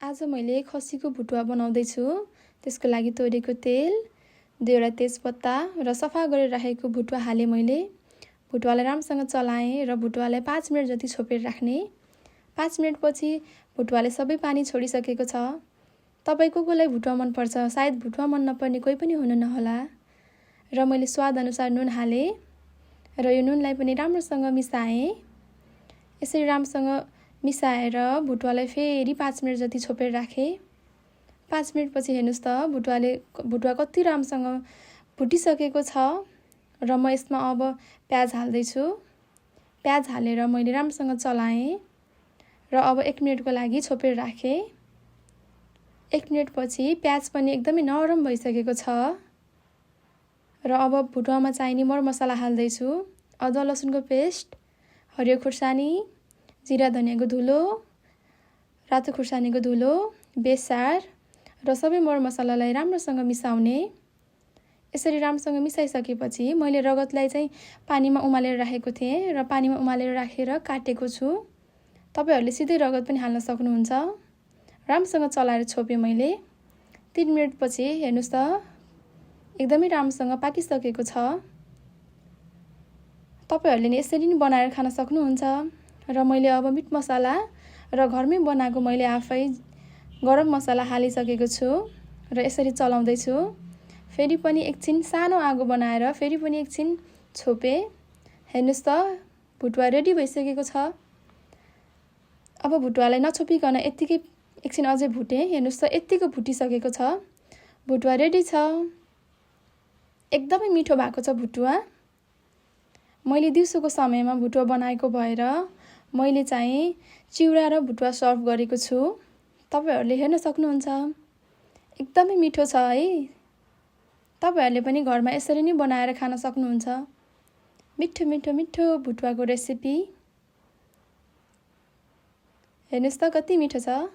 आज मैले खसीको भुटुवा बनाउँदैछु। त्यसको लागि तोरीको तेल, 2वटा तेजपत्ता र सफा गरेर राखेको भुटुवा हालेँ मैले। भुटुवालाई राम्रोसँग चलाएँ र भुटुवालाई 5 मिनेट जति छोपेर राख्ने। 5 मिनेटपछि भुटुवाले सबै पानी छोडिसकेको छ। तपाईको कोलाई भुटुवा मन पर्छ, सायद भुटुवा मन नपर्ने कोही पनि हुनु नहोला। र मैले स्वाद अनुसार नुन हालेँ र यो नुनलाई पनि राम्रोसँग मिसाएँ। यसरी राम्रोसँग मिसाएर भुटुवालाई फेरि 5 मिनेट जति छोपेर राखेँ। 5 मिनेटपछि हेर्नुस् त भुटुवा कति राम्रोसँग फुटिसकेको छ र म यसमा अब प्याज हाल्दैछु। प्याज हालेर मैले राम्रोसँग चलाएँ र अब 1 मिनेटको लागि छोपेर राखेँ। 1 मिनेटपछि प्याज पनि एकदमै नरम भइसकेको छ र अब भुटुवामा चाहिने मरमसला हाल्दैछु। अदुवा लसुनको पेस्ट, हरियो खुर्सानी, जिरा धनियाको धुलो, रातो खुर्सानीको धुलो, बेसार र सबै मरमसलालाई राम्रोसँग मिसाउने। यसरी राम्रोसँग मिसाइसकेपछि मैले रगतलाई चाहिँ पानीमा उमालेर राखेको थिएँ र पानीमा उमालेर राखेर काटेको छु। तपाईहरुले सिधै रगत पनि हाल्न सक्नुहुन्छ। राम्रोसँग चलाएर छोपेँ मैले। 3 मिनेटपछि हेर्नुस् त एकदमै राम्रोसँग पाकिसकेको छ। तपाईहरुले यसरी नै बनाएर खान सक्नुहुन्छ। र मैले अब मिट मसला र घरमै बनाएको मैले आफै गरम मसला हालिसकेको छु र यसरी चलाउँदै छु। फेरि पनि एकछिन सानो आगो बनाएर फेरि पनि एकछिन छोपे। हेर्नुस् त भुटुवा रेडी भइसकेको छ। अब भुटुवालाई नछोपिकन यतिकै एकछिन अझै भुटे। हेर्नुस् त यतिको भुटिसकेको छ। भुटुवा रेडी छ। एकदमै मिठो भएको छ भुटुवा। मैले दिउँसोको समयमा भुटुवा बनाएको भएर मैले चाहिँ चिउरा र भुटुवा सर्भ गरेको छु। तपाईहरुले हेर्न सक्नुहुन्छ। एकदमै मिठो छ है। तपाईहरुले पनि घरमा यसरी नै बनाएर खान सक्नुहुन्छ। मिठो मिठो मिठो भुटुवाको रेसिपी। हेर्नुस् त कति मिठो छ।